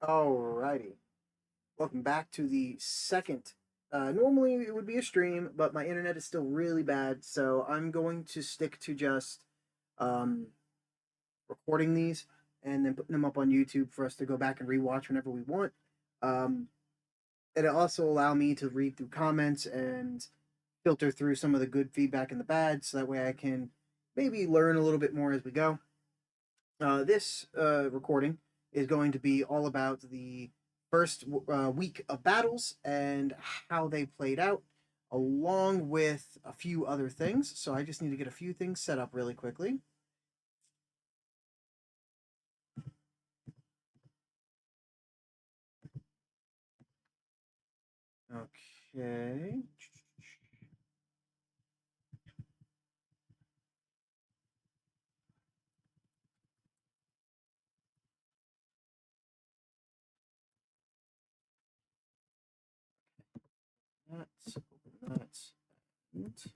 Alrighty. Welcome back to the second. Normally it would be a stream, but my internet is still really bad, so I'm going to stick to just um, recording these and then putting them up on YouTube for us to go back and rewatch whenever we want. Um, it'll also allow me to read through comments and filter through some of the good feedback and the bad, so that way I can maybe learn a little bit more as we go. This recording is going to be all about the first week of battles and how they played out, along with a few other things. So I just need to get a few things set up really quickly. Okay. That's that's that's.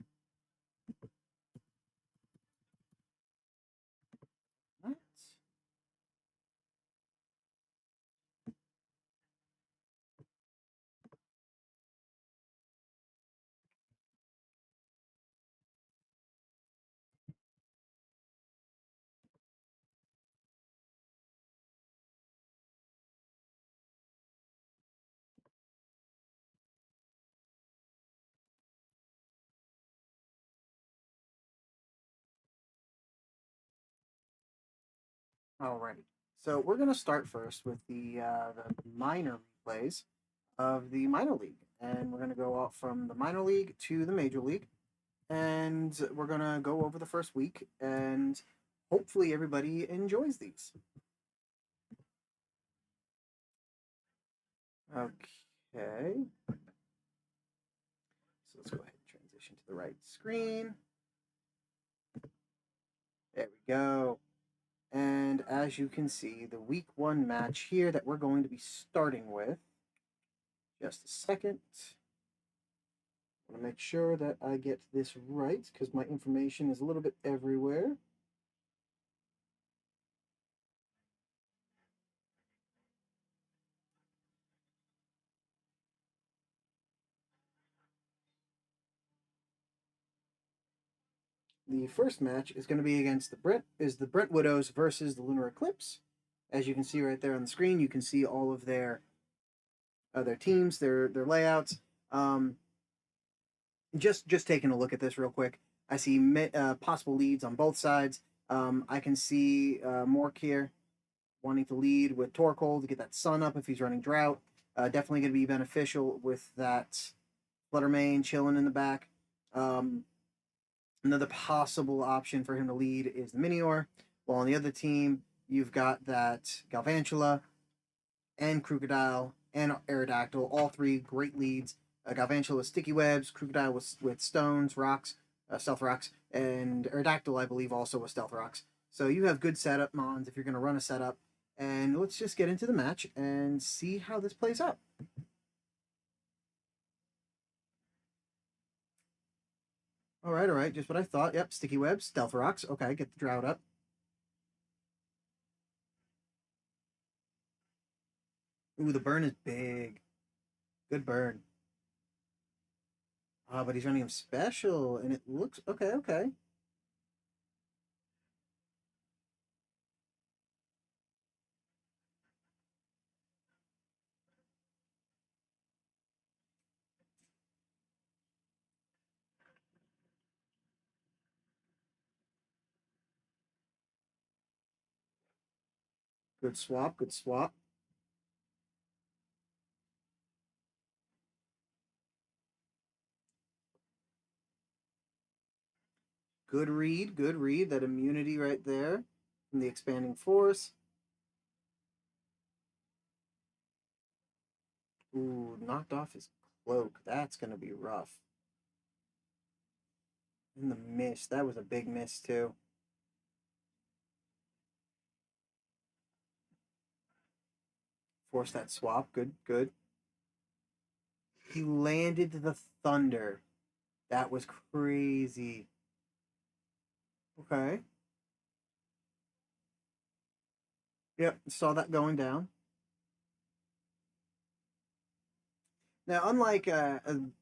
Alrighty. So we're gonna start first with the minor replays of the minor league, and we're gonna go off from the minor league to the major league, and we're gonna go over the first week, and hopefully everybody enjoys these. Okay, so let's go ahead and transition to the right screen. There we go. And as you can see, the week one match here that we're going to be starting with. Just a second. I want to make sure that I get this right because my information is a little bit everywhere. The first match is going to be against the Brent Widows versus the Lunar Eclipse. As you can see right there on the screen, you can see all of their teams, their layouts. Um, just taking a look at this real quick, I see possible leads on both sides. I can see Mork here wanting to lead with Torkoal to get that sun up if he's running drought. Definitely going to be beneficial with that Fluttermane chilling in the back. Um, Another possible option for him to lead is the Minior. While on the other team, you've got that Galvantula and Krookodile and Aerodactyl, all three great leads. Galvantula with sticky webs, Krookodile with stones, rocks, stealth rocks, and Aerodactyl, I believe, also with stealth rocks. So you have good setup mons if you're going to run a setup. And let's just get into the match and see how this plays out. All right, just what I thought. Yep, sticky webs, stealth rocks. Okay, get the drought up. Ooh, the burn is big. Good burn. Ah, but he's running him special, and it looks okay. Okay, good swap. Good swap. Good read. Good read. That immunity right there from the expanding force. Ooh, knocked off his cloak. That's gonna be rough. And the miss. That was a big miss too. Force that swap. Good. Good. He landed the thunder. That was crazy. Okay. Yep. Saw that going down. Now, unlike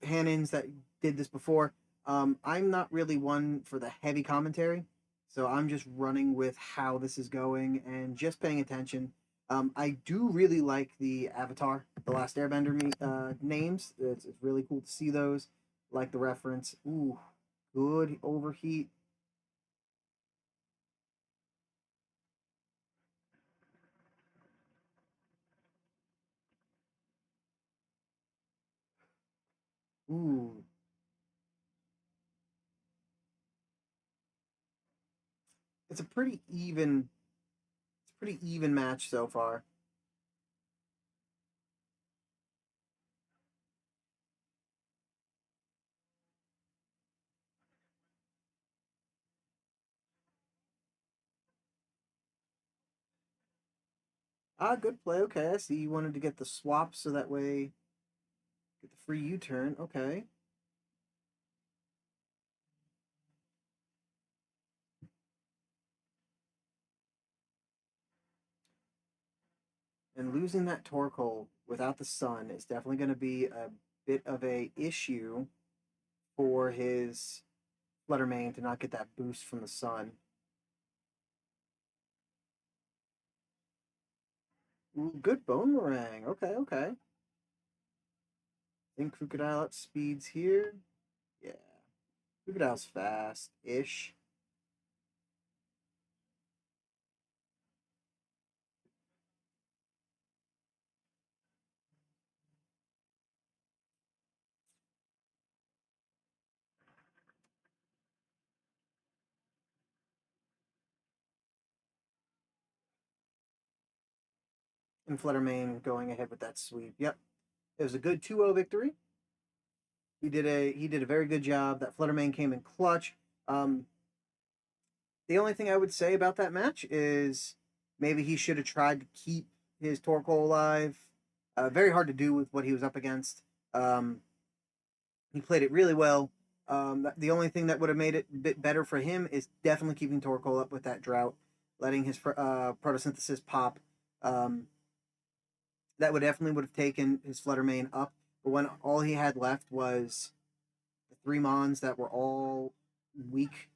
Hannons that did this before, I'm not really one for the heavy commentary, so I'm just running with how this is going and just paying attention. I do really like the Avatar, the Last Airbender names. It's really cool to see those. Like the reference. Ooh, good overheat. Ooh, it's a pretty even match so far. Ah, good play. Okay, I see you wanted to get the swap so that way get the free U-turn. Okay. And losing that Torkoal without the sun is definitely going to be a bit of a issue for his Fluttermane to not get that boost from the sun. Ooh, good Boomerang. Okay, okay. I think Crocodile outspeeds here. Yeah. Crocodile's fast-ish. And Fluttermane going ahead with that sweep. Yep. It was a good 2-0 victory. He did a very good job. That Fluttermane came in clutch. Um, the only thing I would say about that match is maybe he should have tried to keep his Torkoal alive. Very hard to do with what he was up against. Um, he played it really well. The only thing that would have made it a bit better for him is definitely keeping Torkoal up with that drought, letting his photosynthesis pop. Um, that would have taken his Fluttermane up. But when all he had left was the three Mons that were all weak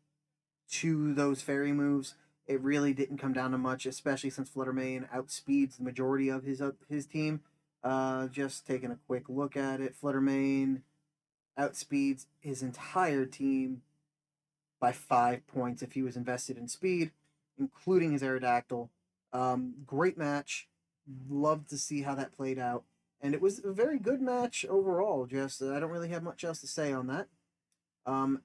to those fairy moves, it really didn't come down to much, especially since Fluttermane outspeeds the majority of his team. Just taking a quick look at it, Fluttermane outspeeds his entire team by 5 points if he was invested in speed, including his Aerodactyl. Great match. Loved to see how that played out. And it was a very good match overall. Just I don't really have much else to say on that. Um,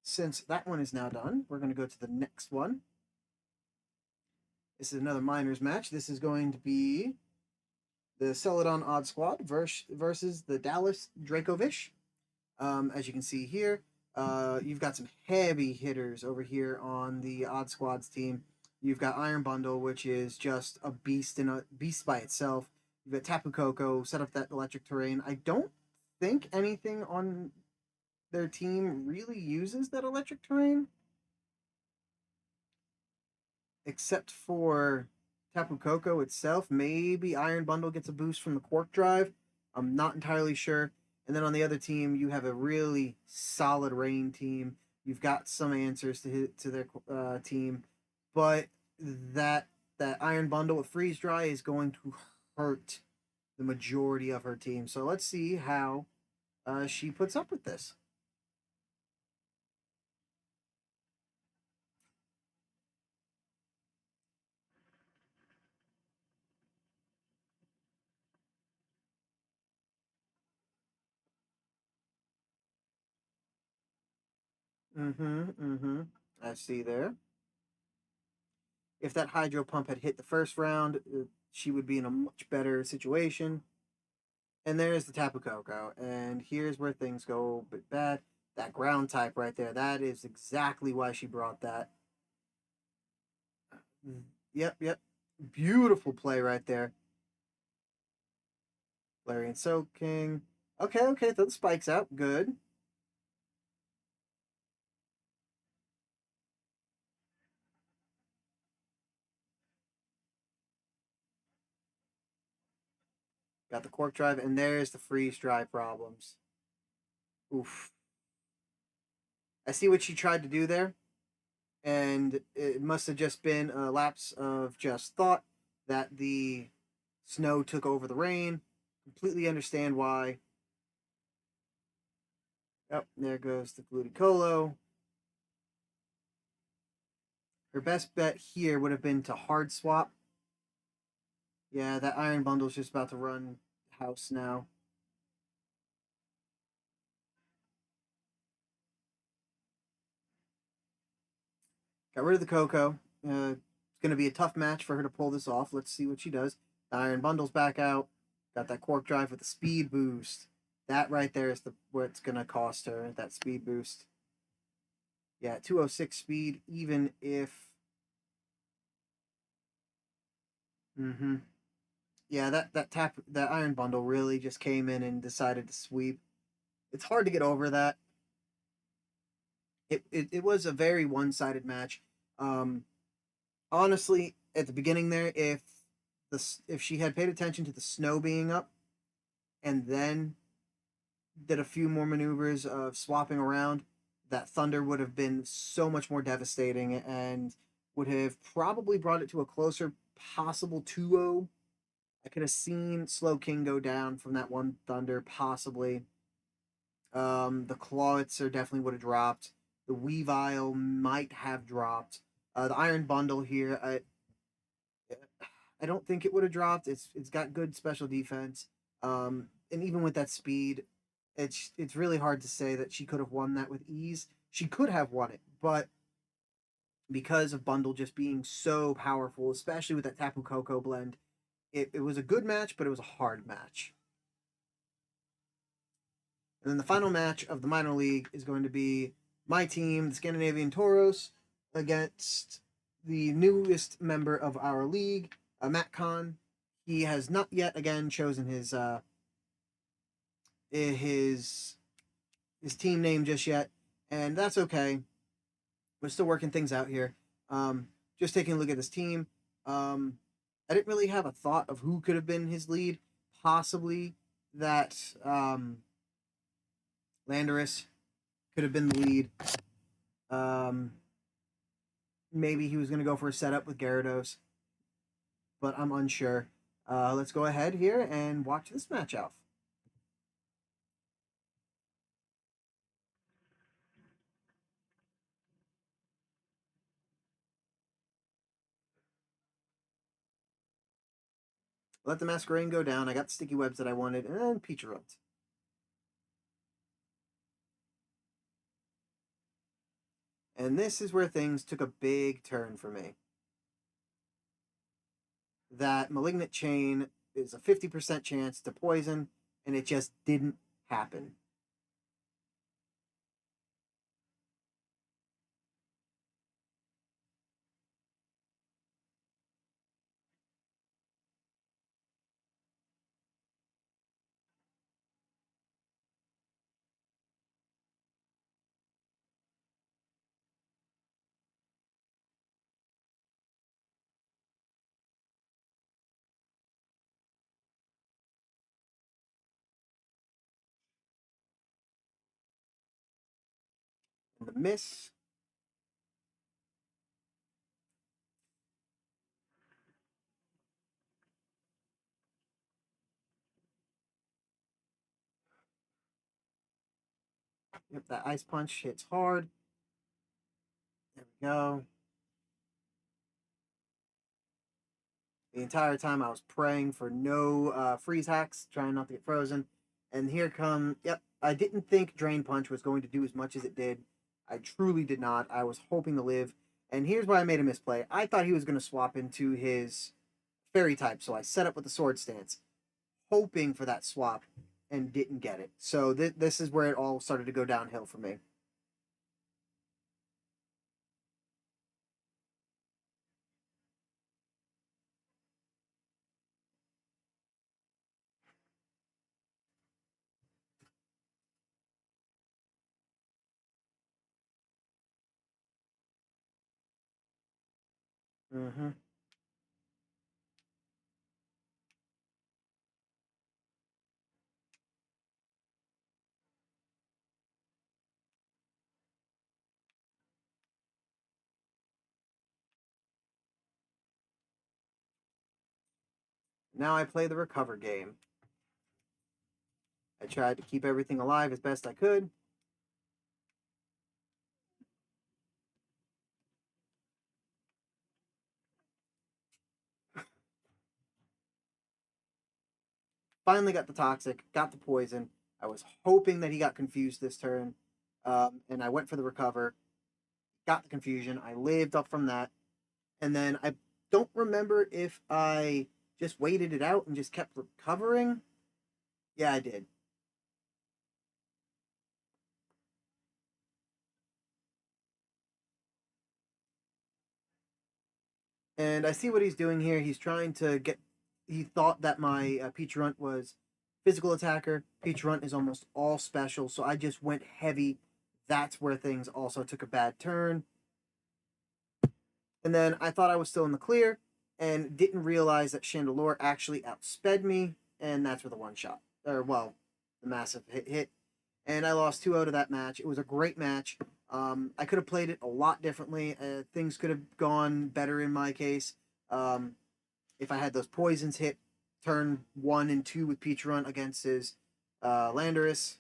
since that one is now done, we're going to go to the next one. This is another minors match. This is going to be the Celadon Odd Squad versus the Dallas Dracovish. As you can see here, you've got some heavy hitters over here on the Odd Squads team. You've got Iron Bundle, which is just a beast by itself. You've got Tapu Koko, set up that electric terrain. I don't think anything on their team really uses that electric terrain, except for Tapu Koko itself. Maybe Iron Bundle gets a boost from the Quark Drive. I'm not entirely sure. And then on the other team, you have a really solid Rain team. You've got some answers to their team, but that that Iron Bundle with Freeze Dry is going to hurt the majority of her team. So let's see how she puts up with this. Mm-hmm. Mm-hmm. I see there. If that hydro pump had hit the first round, she would be in a much better situation. And there's the Tapu Koko. And here's where things go a bit bad. That ground type right there, that is exactly why she brought that. Yep, yep. Beautiful play right there. Larry and Soak King. Okay, okay, throw the spikes out. Good. Got the cork drive, and there's the freeze dry problems. Oof. I see what she tried to do there, and it must have just been a lapse of just thought that the snow took over the rain. Completely understand why. Yep, there goes the Glutacolo. Her best bet here would have been to hard swap. Yeah, that iron bundle's just about to run house now. Got rid of the Coco. It's going to be a tough match for her to pull this off. Let's see what she does. The iron bundle's back out. Got that cork drive with the speed boost. That right there is what it's going to cost her, that speed boost. Yeah, 206 speed, even if. Mm-hmm. Yeah, that iron bundle really just came in and decided to sweep. It's hard to get over that. It was a very one sided match. Um, Honestly, at the beginning there, if she had paid attention to the snow being up, and then did a few more maneuvers of swapping around, that thunder would have been so much more devastating and would have probably brought it to a closer possible 2-0. I could have seen Slowking go down from that one thunder, possibly. The Clawitzer definitely would have dropped. The Weavile might have dropped. The Iron Bundle here, I don't think it would have dropped. It's got good special defense. And even with that speed, it's really hard to say that she could have won that with ease. She could have won it, but because of Bundle just being so powerful, especially with that Tapu Koko blend, it was a good match, but it was a hard match. And then the final match of the minor league is going to be my team, the Scandinavian Toros, against the newest member of our league, Matt Kahn. He has not yet again chosen his his team name just yet, and that's okay. We're still working things out here. Just taking a look at this team. Um, I didn't really have a thought of who could have been his lead. Possibly that Landorus could have been the lead. Um, Maybe he was going to go for a setup with Gyarados, but I'm unsure. Let's go ahead here and watch this match out. Let the Masquerain go down. I got the sticky webs that I wanted, and Peacherunt. And this is where things took a big turn for me. That Malignant Chain is a 50% chance to poison, and it just didn't happen. And the miss. Yep, that Ice Punch hits hard. There we go. The entire time I was praying for no freeze hacks, trying not to get frozen. And here come, yep, I didn't think Drain Punch was going to do as much as it did. I truly did not. I was hoping to live. And here's why I made a misplay. I thought he was going to swap into his fairy type, so I set up with the sword stance, hoping for that swap, and didn't get it. So this is where it all started to go downhill for me. Mm-hmm. Now I play the recover game. I tried to keep everything alive as best I could. Finally got the toxic, got the poison. I was hoping that he got confused this turn, and I went for the recover, got the confusion. I lived up from that, and then I don't remember if I just waited it out and just kept recovering. Yeah, I did. And I see what he's doing here. He's trying to get. He thought that my Peach Runt was physical attacker. Peach Runt is almost all special, so I just went heavy. That's where things also took a bad turn. And then I thought I was still in the clear and didn't realize that Chandelure actually outsped me, and that's where the one shot, or well, the massive hit. And I lost 2-0 to that match. It was a great match. I could have played it a lot differently. Things could have gone better in my case. Um, if I had those poisons hit turn 1 and 2 with Peach Run against his Landorus,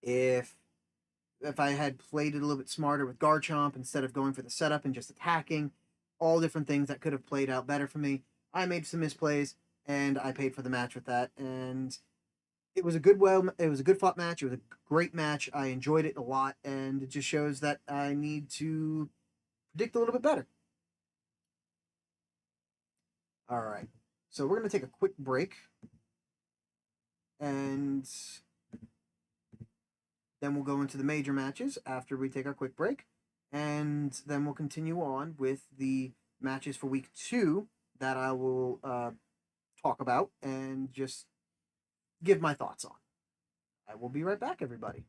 if I had played it a little bit smarter with Garchomp instead of going for the setup and just attacking, all different things that could have played out better for me. I made some misplays and I paid for the match with that. And it was a good fought match. It was a great match. I enjoyed it a lot, and it just shows that I need to predict a little bit better. All right, so we're gonna take a quick break, and then we'll go into the major matches after we take our quick break, and then we'll continue on with the matches for week 2 that I will talk about and just give my thoughts on. I will be right back, everybody.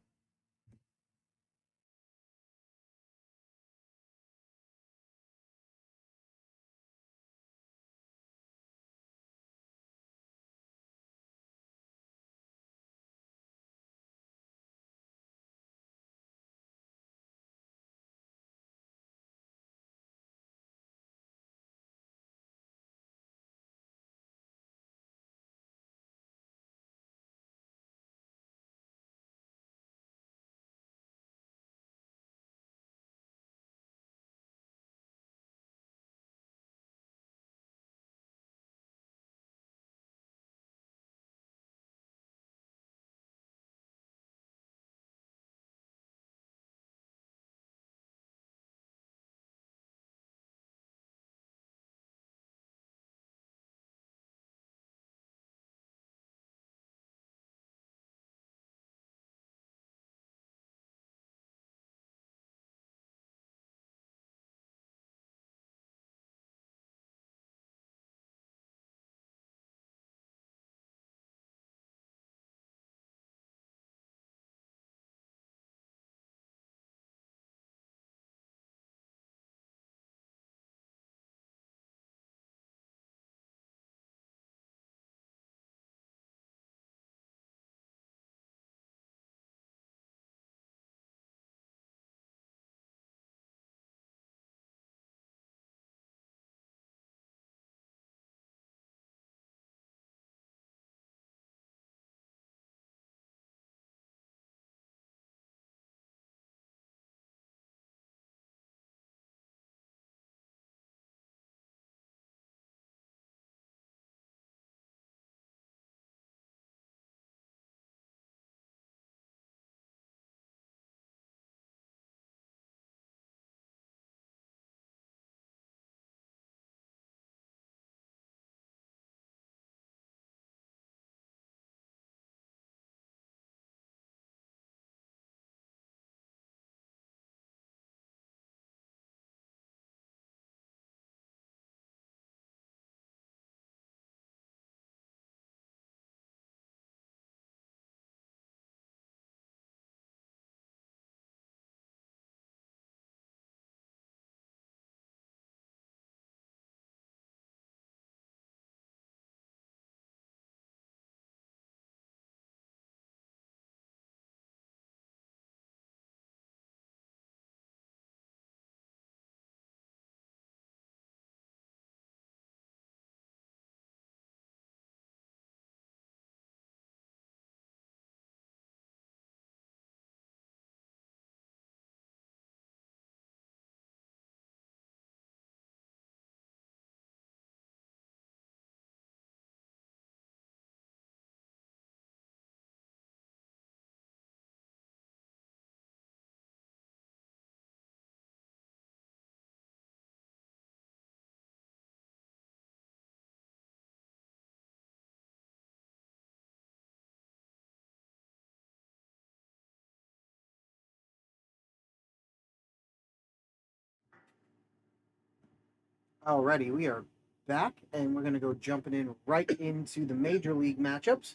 Alrighty, we are back, and we're going to go jumping in right into the Major League matchups.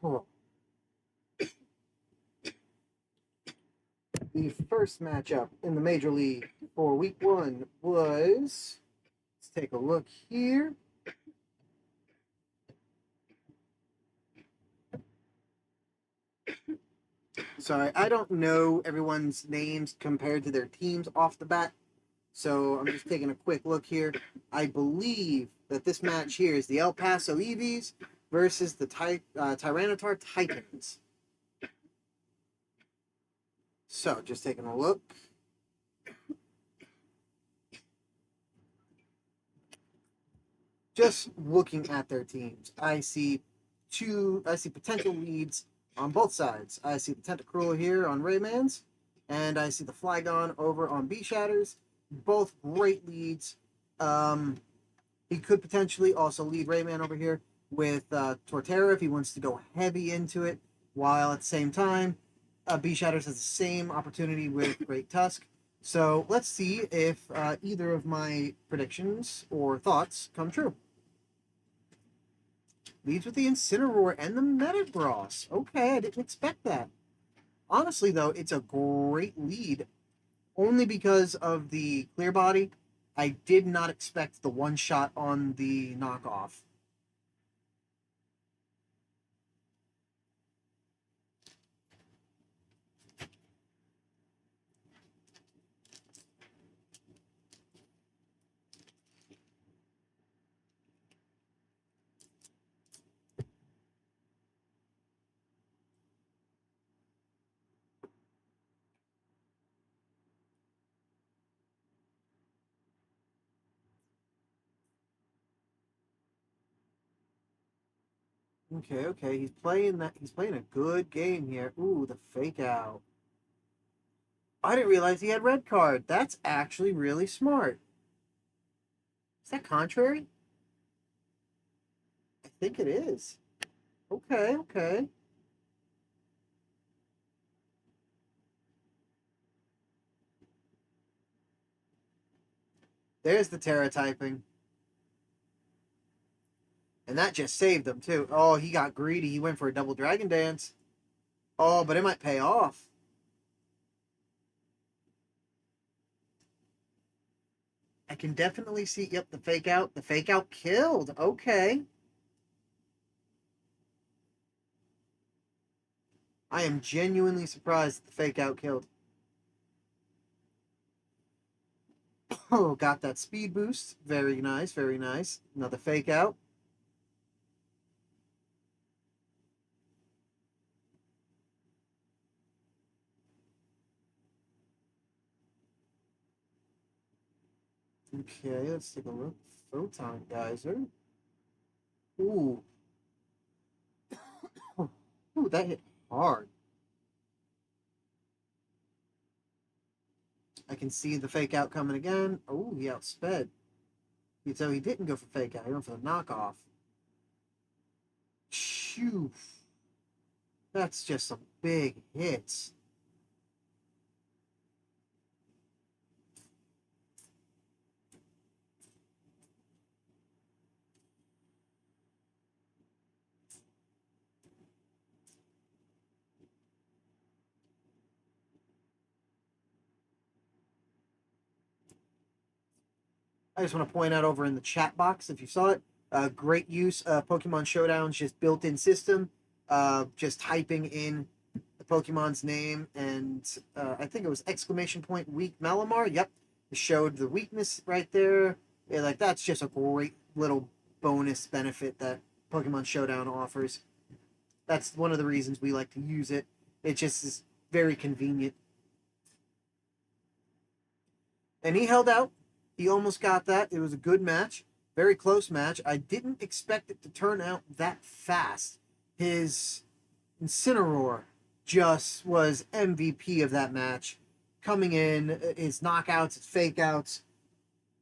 Oh. The first matchup in the Major League for Week 1 was... Let's take a look here. Sorry, I don't know everyone's names compared to their teams off the bat, so I'm just taking a quick look here. I believe that this match here is the El Paso Eevees versus the Tyranitar Titans. So, just taking a look. Just looking at their teams, I see potential leads on both sides. I see the Tentacruel here on Raymans, and I see the Flygon over on B-Shatters. Both great leads. He could potentially also lead Rayman over here with Torterra if he wants to go heavy into it, while at the same time, B-Shatters has the same opportunity with Great Tusk. So let's see if either of my predictions or thoughts come true. Leads with the Incineroar and the Metagross. Okay, I didn't expect that. Honestly, though, it's a great lead. Only because of the Clear Body. I did not expect the one-shot on the knockoff. Okay. He's playing a good game here. Ooh, the fake out. I didn't realize he had red card. That's actually really smart. Is that contrary? I think it is. Okay. There's the Terra typing. And that just saved him, too. Oh, he got greedy. He went for a double Dragon Dance. Oh, but it might pay off. I can definitely see, yep, the fake out. The fake out killed. Okay. I am genuinely surprised that the fake out killed. Oh, got that speed boost. Very nice, very nice. Another fake out. Okay, let's take a look. Photon Geyser. Ooh. Ooh, that hit hard. I can see the fake out coming again. Oh, he outsped. So he didn't go for fake out. He went for the knockoff. Phew. That's just some big hits. I just want to point out over in the chat box, if you saw it, great use of Pokemon Showdown's just built-in system, just typing in the Pokemon's name, and I think it was exclamation point weak Malamar. Yep, it showed the weakness right there. Yeah, like that's just a great little bonus benefit that Pokemon Showdown offers. That's one of the reasons we like to use it. It just is very convenient. And he held out. He almost got that. It was a good match, very close match. I didn't expect it to turn out that fast. His Incineroar just was MVP of that match. Coming in, his knockouts, his fake outs,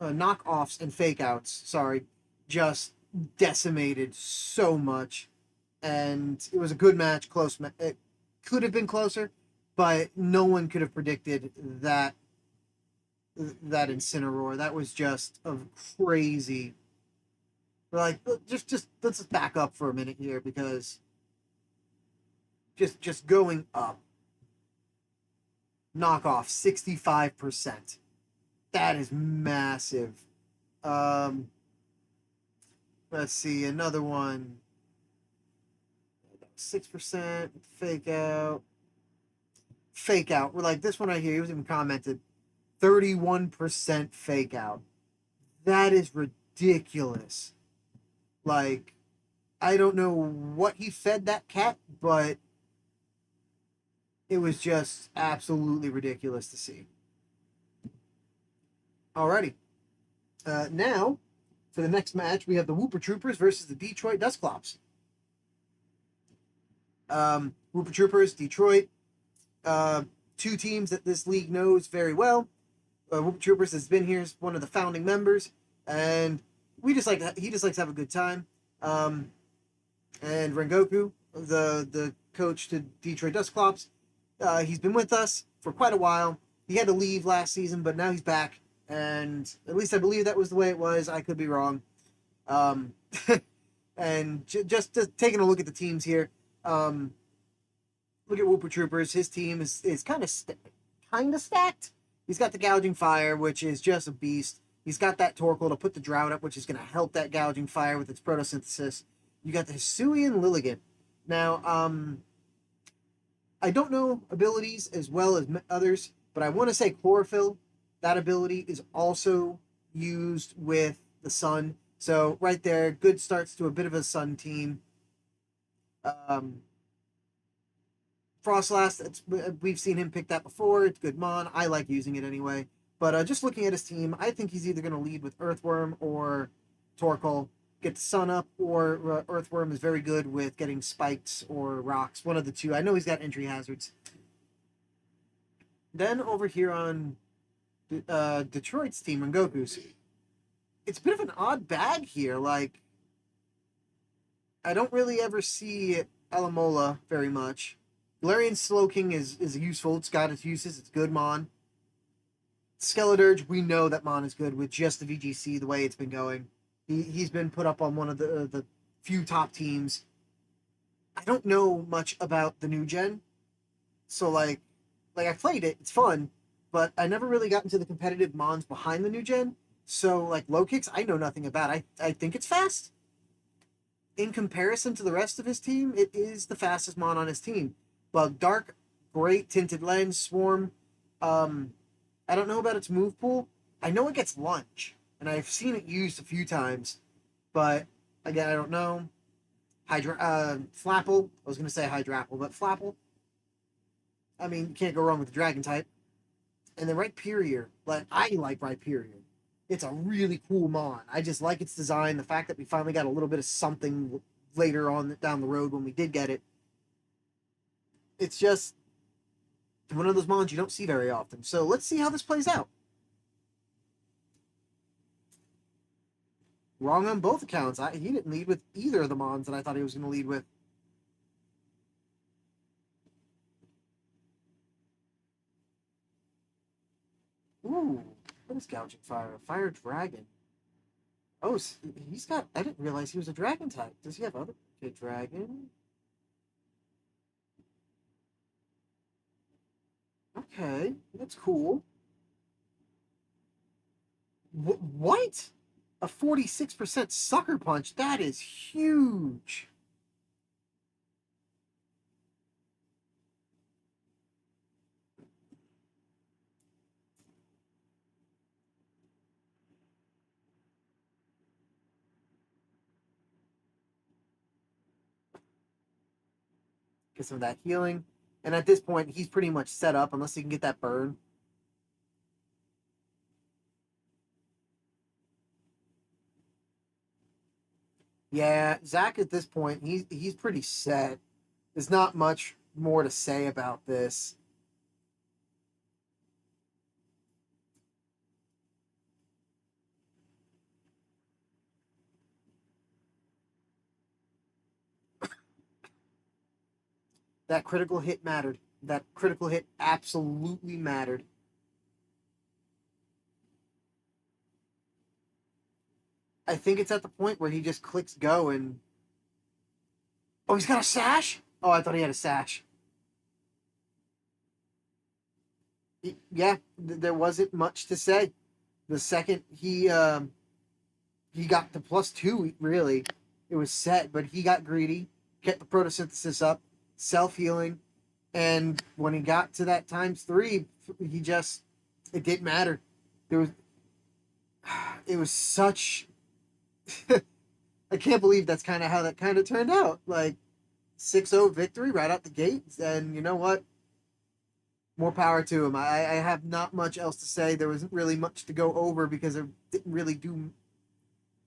knockoffs and fake outs, sorry, just decimated so much. And it was a good match, close match. It could have been closer, but no one could have predicted that that Incineroar. That was just a crazy. Like, just let's just back up for a minute here because just going up, knockoff 65%. That is massive. Um, let's see another one. 6% fake out. Fake out. We're like this one right here. He was even commented 31% fake out. That is ridiculous. Like, I don't know what he fed that cat, but it was just absolutely ridiculous to see. Alrighty. Now, for the next match, we have the Wooper Troopers versus the Detroit Dusclops. Wooper Troopers, Detroit, two teams that this league knows very well. Wooper Troopers has been here as one of the founding members, and he just likes to have a good time. And Rengoku, the coach to Detroit Dusclops, he's been with us for quite a while. He had to leave last season, but now he's back, and at least I believe that was the way it was. I could be wrong. Um, and just taking a look at the teams here. Look at Wooper Troopers. His team is kind of stacked. He's got the Gouging Fire, which is just a beast. He's got that Torkoal to put the drought up, which is going to help that Gouging Fire with its photosynthesis. You got the Hisuian Lilligant. Now, I don't know abilities as well as others, but I want to say Chlorophyll. That ability is also used with the Sun. So right there, good starts to a bit of a Sun team. Frostlast, we've seen him pick that before. It's good mon. I like using it anyway. But just looking at his team, I think he's either going to lead with Earthworm or Torkoal, get the Sun up, or Earthworm is very good with getting spikes or rocks. One of the two. I know he's got entry hazards. Then over here on Detroit's team, on Goku's, it's a bit of an odd bag here. Like, I don't really ever see Alamola very much. Galarian Slowking is useful. It's got its uses. It's good mon. Skeledirge, we know that mon is good with just the VGC the way it's been going. He's been put up on one of the few top teams. I don't know much about the new gen, so like I played it. It's fun, but I never really got into the competitive mons behind the new gen. So like low kicks, I know nothing about. I think it's fast. In comparison to the rest of his team, it is the fastest mon on his team. Bug Dark, great tinted lens, Swarm. I don't know about its move pool. I know it gets lunge, and I've seen it used a few times, but again, I don't know. Flapple. I was gonna say Hydrapple, but Flapple. I mean, you can't go wrong with the Dragon type. And then Rhyperior. Like I like Rhyperior. It's a really cool mon. I just like its design. The fact that we finally got a little bit of something later on down the road when we did get it. It's just one of those mons you don't see very often. So let's see how this plays out. Wrong on both accounts. He didn't lead with either of the mons that I thought he was going to lead with. Ooh, what is Gouging Fire? Fire Dragon. Oh, he's got. I didn't realize he was a dragon type. Does he have other? Okay, dragon. Okay, that's cool. What? A 46% sucker punch? That is huge. Get some of that healing. And at this point, he's pretty much set up unless he can get that burn. Yeah, Zach at this point, he's pretty set. There's not much more to say about this. That critical hit mattered. That critical hit absolutely mattered. I think it's at the point where he just clicks go and oh, he's got a sash. Oh, I thought he had a sash. Yeah, there wasn't much to say. The second he got the +2, really, it was set, but he got greedy, kept the photosynthesis up, self healing, and when he got to that ×3, he just it didn't matter. There was it was such I can't believe that's kind of how that kind of turned out. Like 6-0 victory right out the gate, and you know what? More power to him. I have not much else to say. There wasn't really much to go over because it didn't really do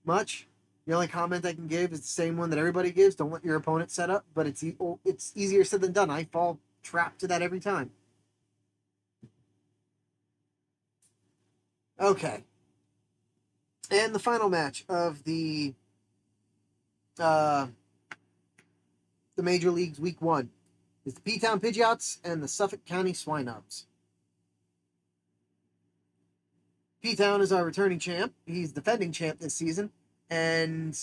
much. The only comment I can give is the same one that everybody gives: don't let your opponent set up. But it's easier said than done. I fall trapped to that every time. Okay, and the final match of uh, the Major Leagues Week 1 is the P-Town Pidgeots and the Suffolk County Swinehubs. P-Town is our returning champ. He's defending champ this season, and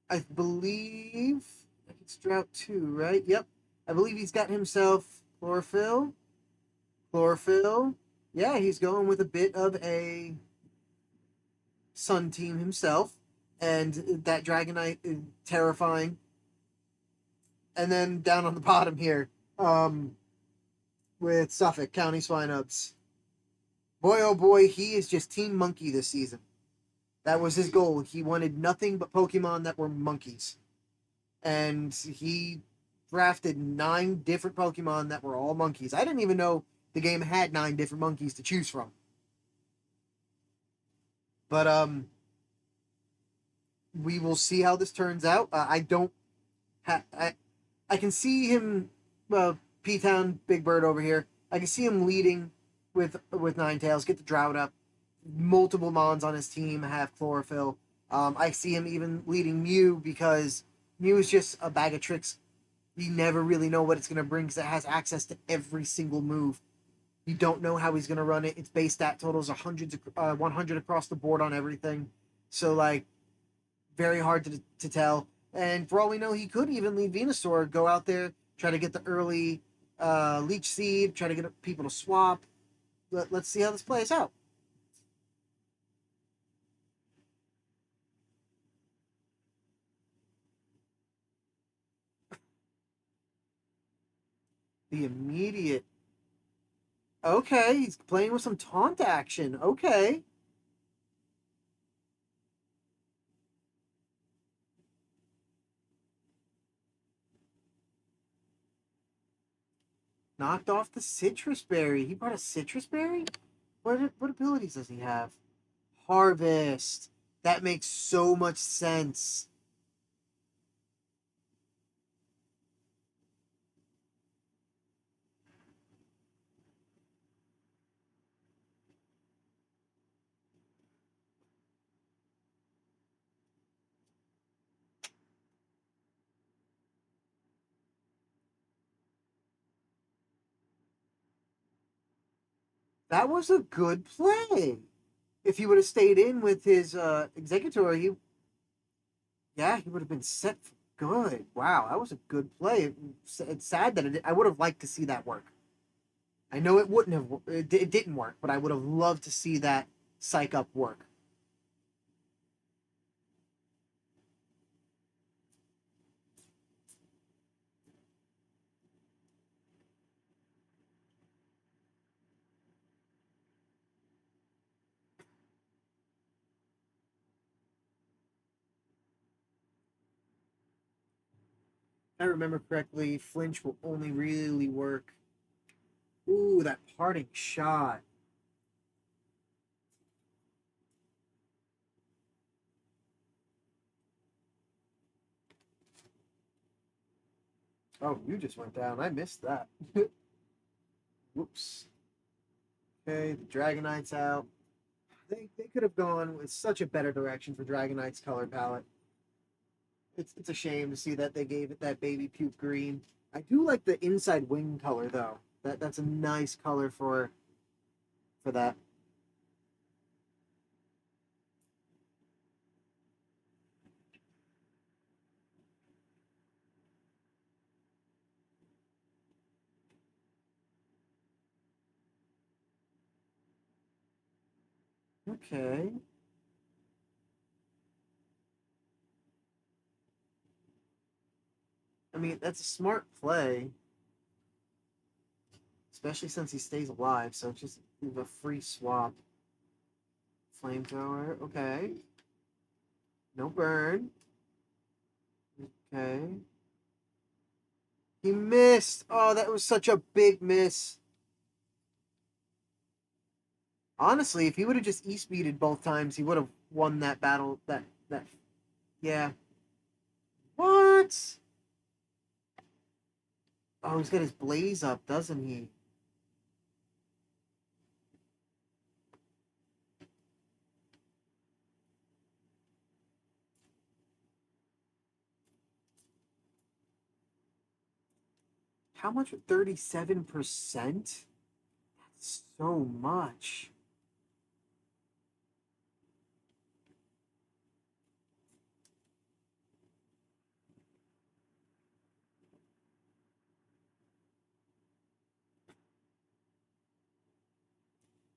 I believe it's Drought 2, right? Yep. I believe he's got himself Chlorophyll. Chlorophyll. Yeah, he's going with a bit of a Sun team himself, and that Dragonite is terrifying. And then down on the bottom here, with Suffolk County Swinehubs. Boy, oh boy, he is just Team Monkey this season. That was his goal. He wanted nothing but Pokemon that were monkeys. And he drafted 9 different Pokemon that were all monkeys. I didn't even know the game had 9 different monkeys to choose from. But we will see how this turns out. I don't I can see him, P-Town Big Bird over here. I can see him leading with Ninetales, get the drought up. Multiple Mons on his team have Chlorophyll. I see him even leading Mew because Mew is just a bag of tricks. You never really know what it's going to bring because it has access to every single move. You don't know how he's going to run it. Its base stat totals are 100 across the board on everything. So, like, very hard to tell. And for all we know, he could even lead Venusaur, go out there, try to get the early Leech Seed, try to get people to swap. Let's see how this plays out. The immediate. Okay, he's playing with some taunt action. Okay. Knocked off the Citrus Berry. He brought a Citrus Berry? What abilities does he have? Harvest. That makes so much sense. That was a good play. If he would have stayed in with his Executor, he would have been set for good. Wow, that was a good play. It's sad that I would have liked to see that work. I know it wouldn't have. It didn't work, but I would have loved to see that psych up work. If I remember correctly, flinch will only really work. Ooh, that parting shot. Oh, you just went down. I missed that. Whoops. Okay, the Dragonite's out. They could have gone with such a better direction for Dragonite's color palette. It's a shame to see that they gave it that baby puke green. I do like the inside wing color though. That's a nice color for that. Okay. I mean, that's a smart play, especially since he stays alive. So just leave a free swap. Flamethrower. Okay. No burn. Okay. He missed. Oh, that was such a big miss. Honestly, if he would have just e-speeded both times, he would have won that battle. That yeah. What? Oh, he's got his blaze up, doesn't he? How much? 37%? That's so much.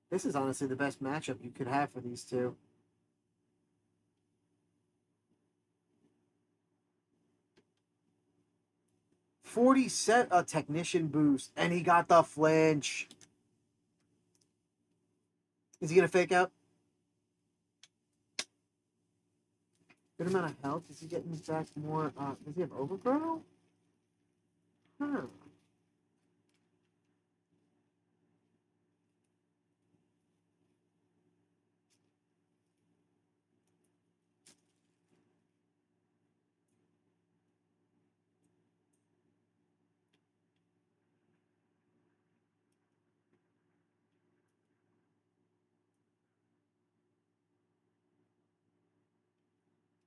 This is honestly the best matchup you could have for these two. 40 set a technician boost, and he got the flinch. Is he gonna fake out? Good amount of health. Is he getting back more? Does he have overgrow? Huh.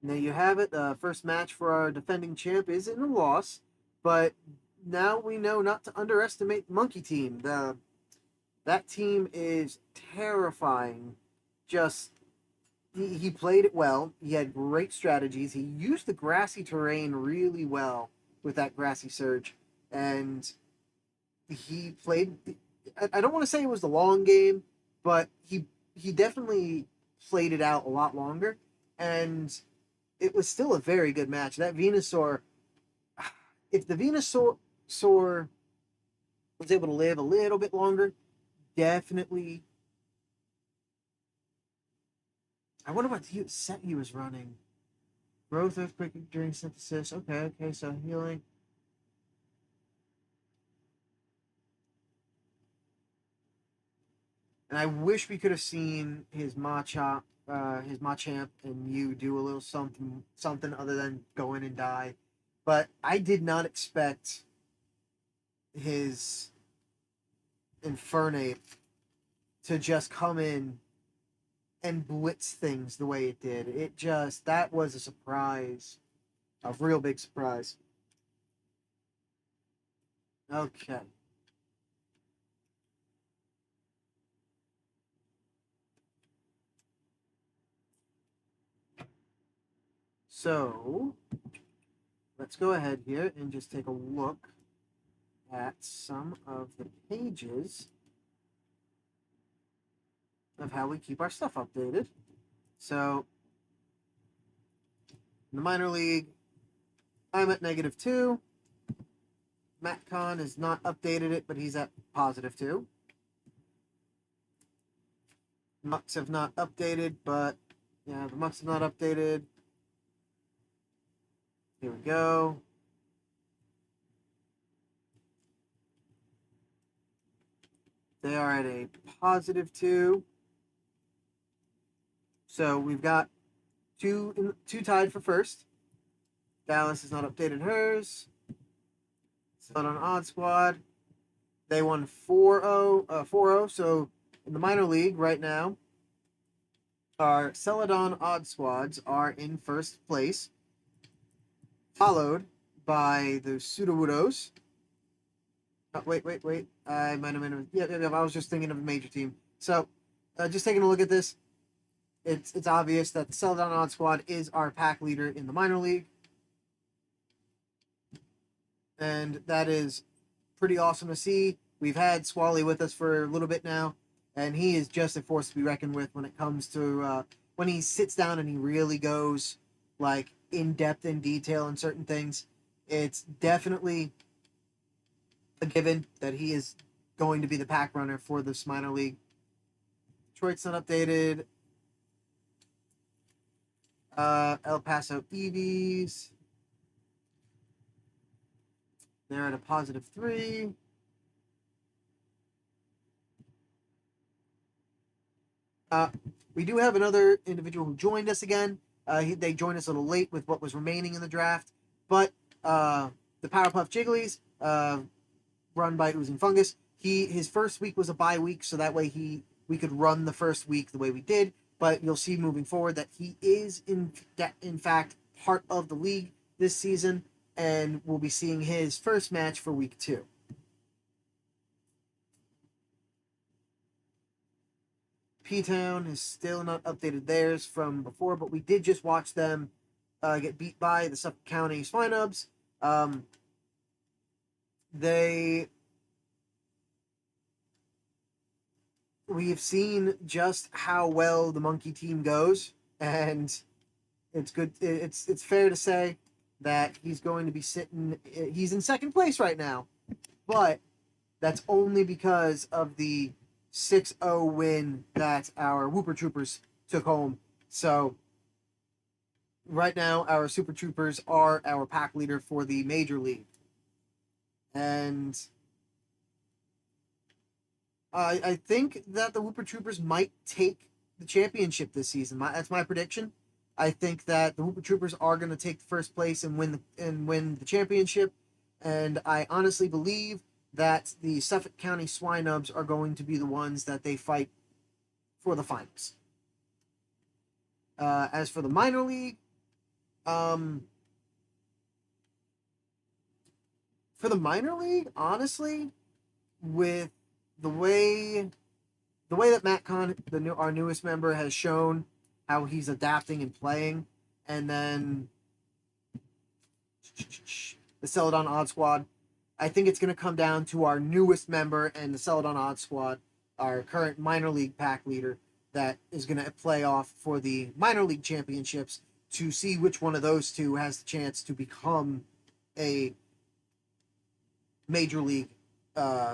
There you have it. The first match for our defending champ is in a loss, but now we know not to underestimate Monkey Team. That team is terrifying. Just he played it well. He had great strategies. He used the grassy terrain really well with that grassy surge, and he played. I don't want to say it was the long game, but he definitely played it out a lot longer, and it was still a very good match. That Venusaur, if the Venusaur was able to live a little bit longer, definitely. I wonder what set he was running. Growth, earthquake during synthesis. Okay, okay, so healing. And I wish we could have seen his Machamp and Mew do a little something other than go in and die. But I did not expect his Infernape to just come in and blitz things the way it did. That was a surprise, a real big surprise. Okay. So let's go ahead here and just take a look at some of the pages of how we keep our stuff updated. So in the minor league, I'm at -2. Matt Kahn has not updated it, but he's at +2. Mucks have not updated, but yeah, the Mucks have not updated. Here we go. They are at a +2. So we've got two tied for first. Dallas has not updated hers. But on Odd Squad, they won 4-0. So in the minor league right now, our Celadon Odd Squads are in first place, followed by the Sudowoodos. Wait. I might have been. Yeah. I was just thinking of a major team. So, just taking a look at this, it's obvious that the Celadon Odd Squad is our pack leader in the minor league, and that is pretty awesome to see. We've had Swally with us for a little bit now, and he is just a force to be reckoned with when it comes to when he sits down and he really goes like in depth and detail in certain things. It's definitely a given that he is going to be the pack runner for this minor league. Detroit's not updated. El Paso EVs. They're at a +3. We do have another individual who joined us again. They joined us a little late with what was remaining in the draft, but the Powerpuff Jigglies, run by Oozing Fungus, his first week was a bye week, so that way we could run the first week the way we did. But you'll see moving forward that he is in fact part of the league this season, and we'll be seeing his first match for week 2. P-Town is still not updated theirs from before, but we did just watch them get beat by the Suffolk County Swinubs. We've seen just how well the Monkey team goes, and it's good. It's fair to say that he's going to be sitting. He's in second place right now, but that's only because of the 6-0 win that our Whooper Troopers took home. So right now, our Super Troopers are our pack leader for the Major League. And I think that the Whooper Troopers might take the championship this season. That's my prediction. I think that the Whooper Troopers are going to take the first place and win the championship. And I honestly believe that the Suffolk County Swinubs are going to be the ones that they fight for the finals. As for the minor league, honestly, with the way that Matt Kahn, our newest member, has shown how he's adapting and playing, and then the Celadon Odd Squad, I think it's going to come down to our newest member and the Celadon Odd Squad, our current minor league pack leader, that is going to play off for the minor league championships to see which one of those two has the chance to become a major league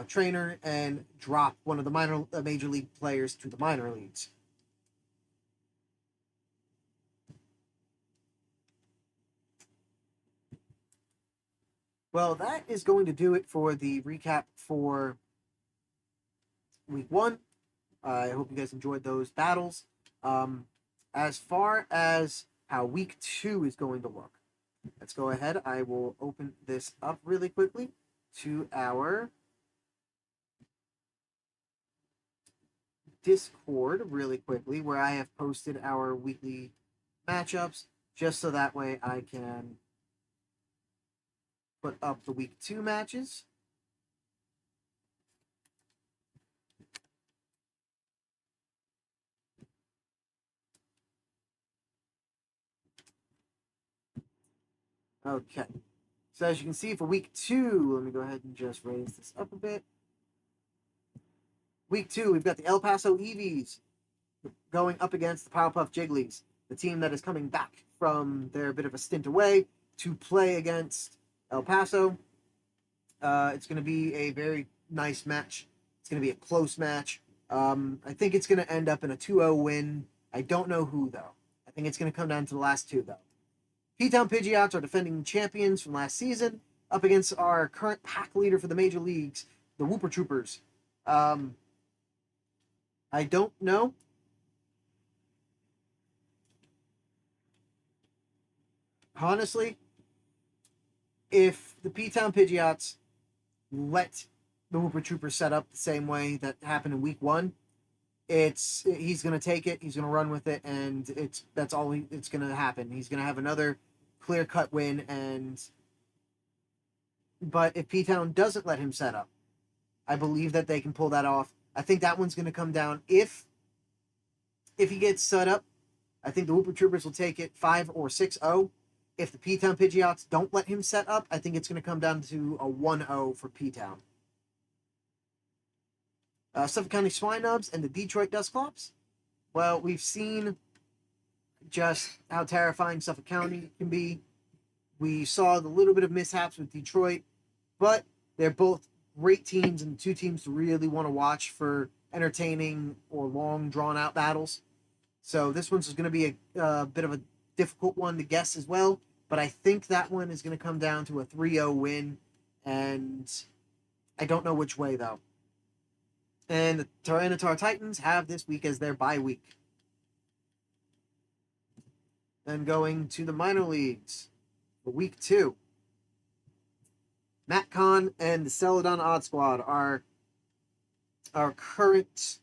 trainer and drop one of the major league players to the minor leagues. Well, that is going to do it for the recap for week 1. I hope you guys enjoyed those battles. As far as how week 2 is going to look, let's go ahead. I will open this up really quickly to our Discord really quickly, where I have posted our weekly matchups, just so that way I can put up the week 2 matches. Okay. So as you can see for week 2, let me go ahead and just raise this up a bit. Week 2, we've got the El Paso EVs going up against the Powerpuff Jigglies, the team that is coming back from their bit of a stint away to play against El Paso. It's going to be a very nice match. It's going to be a close match. I think it's going to end up in a 2-0 win. I don't know who, though. I think it's going to come down to the last two, though. P-Town Pidgeots are defending champions from last season up against our current pack leader for the major leagues, the Whooper Troopers. I don't know. Honestly, if the P-Town Pidgeots let the Whooper Troopers set up the same way that happened in week 1, he's going to take it, he's going to run with it, and that's all it's going to happen. He's going to have another clear-cut win, but if P-Town doesn't let him set up, I believe that they can pull that off. I think that one's going to come down if he gets set up. I think the Whooper Troopers will take it 5 or 6-0. If the P-Town Pidgeots don't let him set up, I think it's going to come down to a 1-0 for P-Town. Suffolk County Swine Nubs and the Detroit Dusclops. Well, we've seen just how terrifying Suffolk County can be. We saw the little bit of mishaps with Detroit, but they're both great teams and two teams to really want to watch for entertaining or long, drawn out battles. So this one's going to be a bit of a difficult one to guess as well, but I think that one is going to come down to a 3-0 win, and I don't know which way, though. And the Tyranitar Titans have this week as their bye week. Then going to the minor leagues for week 2. MatCon and the Celadon Odd Squad are our current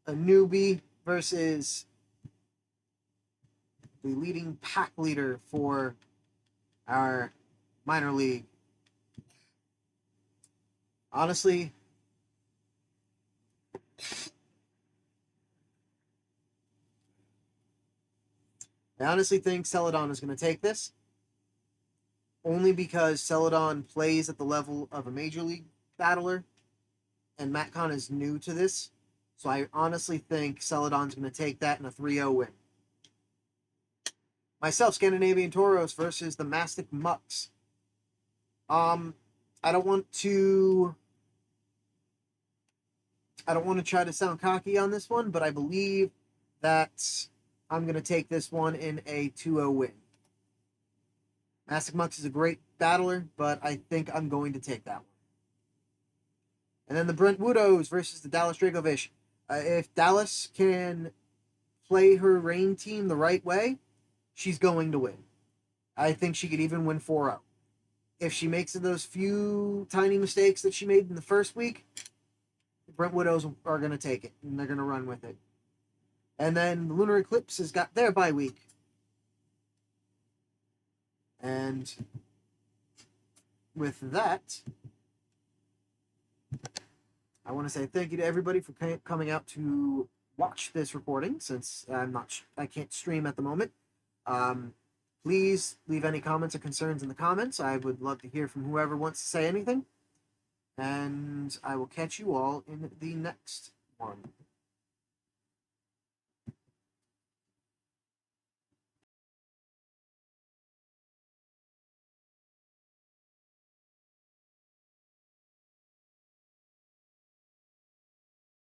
newbie versus the leading pack leader for our minor league. Honestly, think Celadon is going to take this. Only because Celadon plays at the level of a major league battler, and MatCon is new to this. So I honestly think Celadon's going to take that in a 3-0 win. Myself, Scandinavian Toros versus the Mastic Mucks. I don't want to try to sound cocky on this one, but I believe that I'm going to take this one in a 2-0 win. Mastic Mucks is a great battler, but I think I'm going to take that one. And then the Brent Widows versus the Dallas Dracovish. If Dallas can play her rain team the right way, she's going to win. I think she could even win 4-0. If she makes those few tiny mistakes that she made in the first week, the Brent Widows are going to take it, and they're going to run with it. And then the Lunar Eclipse has got their bye week. And with that, I want to say thank you to everybody for coming out to watch this recording, since I can't stream at the moment. Please leave any comments or concerns in the comments. I would love to hear from whoever wants to say anything. And I will catch you all in the next one.